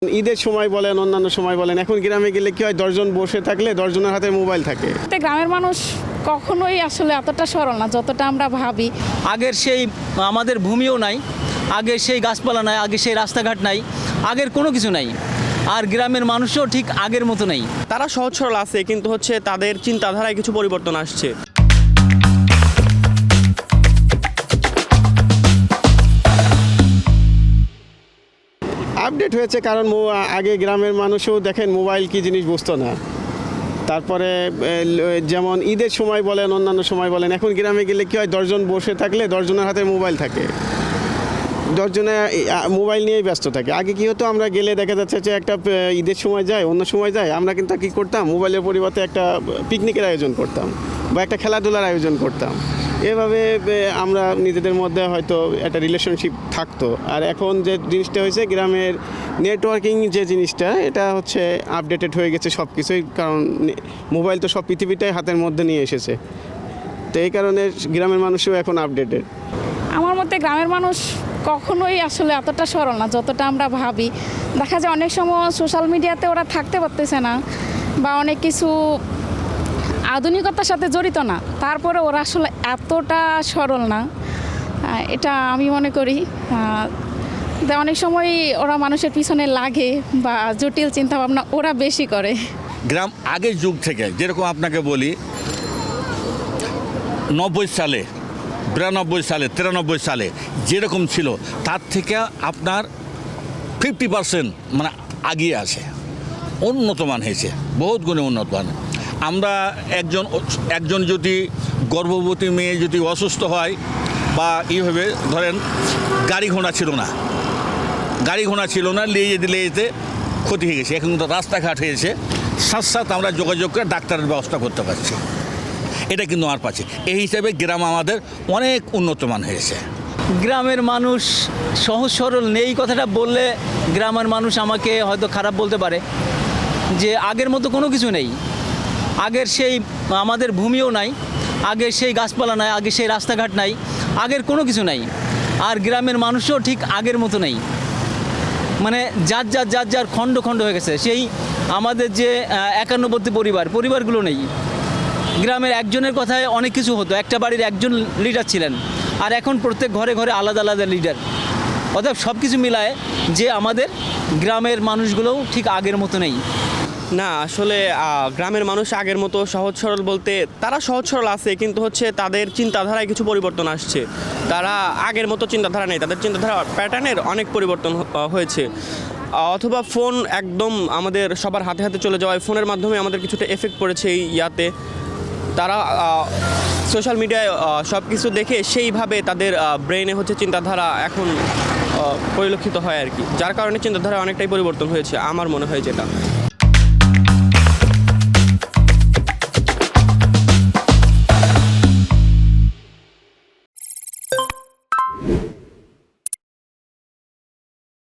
ঈদের সময় বলেন, অন্যান্য সময় বলেন, এখন গ্রামে গেলে কি হয়, 10 জন বসে থাকলে 10 জনের হাতে মোবাইল থাকে। গ্রামের মানুষ কখনোই আসলে এতটা সরল না যতটা আমরা ভাবি। আগের সেই আমাদের ভূমিও নাই, আগের সেই গাছপালা নাই, আগের সেই রাস্তাঘাট নাই, আগের কোনো কিছু নাই। আর গ্রামের মানুষও ঠিক আগের মতো নেই। তারা সহজ সরল আছে, কিন্তু হচ্ছে তাদের চিন্তাধারায় কিছু পরিবর্তন আসছে। আপডেট হয়েছে কারণ আগে গ্রামের মানুষও দেখেন মোবাইল কি জিনিস বুঝতো না। তারপরে যেমন ঈদের সময় বলেন, অন্যান্য সময় বলেন, এখন গ্রামে গেলে কি হয়, 10 জন বসে থাকলে 10 জনের হাতে মোবাইল থাকে। 10 জনে মোবাইল নিয়েই ব্যস্ত থাকে। আগে কি হতো, আমরা গেলে দেখা যাচ্ছে যে একটা ঈদের সময় যায়, অন্য সময় যায়, আমরা কিন্তু কী করতাম, মোবাইলের পরিবর্তে একটা পিকনিকের আয়োজন করতাম বা একটা খেলাধুলার আয়োজন করতাম। এভাবে আমরা নিজেদের মধ্যে হয়তো একটা রিলেশনশিপ থাকতো। আর এখন যে জিনিসটা হয়েছে, গ্রামের নেটওয়ার্কিং যে জিনিসটা, এটা হচ্ছে আপডেটেড হয়ে গেছে সব কিছুই। কারণ মোবাইল তো সব পৃথিবীটাই হাতের মধ্যে নিয়ে এসেছে। তো এই কারণে গ্রামের মানুষও এখন আপডেটেড। আমার মতে গ্রামের মানুষ কখনোই আসলে এতটা সরল না যতটা আমরা ভাবি। দেখা যায় অনেক সময় সোশ্যাল মিডিয়াতে ওরা থাকতে পারতেছে না বা অনেক কিছু আধুনিকতার সাথে জড়িত না, তারপরে ওরা আসলে এতটা সরল না, এটা আমি মনে করি। অনেক সময় ওরা মানুষের পিছনে লাগে বা জটিল চিন্তাভাবনা ওরা বেশি করে। গ্রাম আগের যুগ থেকে, যেরকম আপনাকে বলি, 90 সালে, 92 সালে, 93 সালে যেরকম ছিল, তার থেকে আপনার 50% মানে আগিয়ে আছে, উন্নতমান হয়েছে, বহুত গুণে উন্নতমান। আমরা একজন যদি গর্ভবতী মেয়ে যদি অসুস্থ হয় বা এইভাবে ধরেন, গাড়ি ঘোড়া ছিল না, নিয়ে যেতে ক্ষতি হয়ে গেছে। এখন তো রাস্তাঘাট হয়েছে, সাথে আমরা যোগাযোগ করে ডাক্তারের ব্যবস্থা করতে পারছি। এটা কিন্তু আমার পাচ্ছে। এই হিসাবে গ্রাম আমাদের অনেক উন্নতমান হয়েছে। গ্রামের মানুষ সহজ সরল নেই কথাটা বললে গ্রামের মানুষ আমাকে হয়তো খারাপ বলতে পারে, যে আগের মতো কোনো কিছু নেই। আগের সেই আমাদের ভূমিও নাই, আগের সেই গাছপালা নাই, আগের সেই রাস্তাঘাট নাই, আগের কোনো কিছু নাই। আর গ্রামের মানুষও ঠিক আগের মতো নেই, মানে যার খণ্ড খণ্ড হয়ে গেছে। সেই আমাদের যে 91 পরিবারগুলো নেই। গ্রামের একজনের কথায় অনেক কিছু হতো, একটা বাড়ির একজন লিডার ছিলেন, আর এখন প্রত্যেক ঘরে ঘরে আলাদা আলাদা লিডার। অর্থাৎ সব কিছু মিলায় যে আমাদের গ্রামের মানুষগুলোও ঠিক আগের মতো নেই। না, আসলে গ্রামের মানুষ আগের মতো সহজ সরল বলতে, তারা সহজ সরল আছে, কিন্তু হচ্ছে তাদের চিন্তাধারায় কিছু পরিবর্তন আসছে। তারা আগের মতো চিন্তাধারা নেই, তাদের চিন্তাধারা প্যাটার্নের অনেক পরিবর্তন হয়েছে। অথবা ফোন একদম আমাদের সবার হাতে হাতে চলে যাওয়ায় ফোনের মাধ্যমে আমাদের কিছুটা এফেক্ট পড়েছে এই ইয়াতে। তারা সোশ্যাল মিডিয়ায় সব কিছু দেখে সেইভাবে তাদের ব্রেনে হচ্ছে চিন্তাধারা এখন পরিলক্ষিত হয় আর কি, যার কারণে চিন্তাধারা অনেকটাই পরিবর্তন হয়েছে আমার মনে হয় যেটা।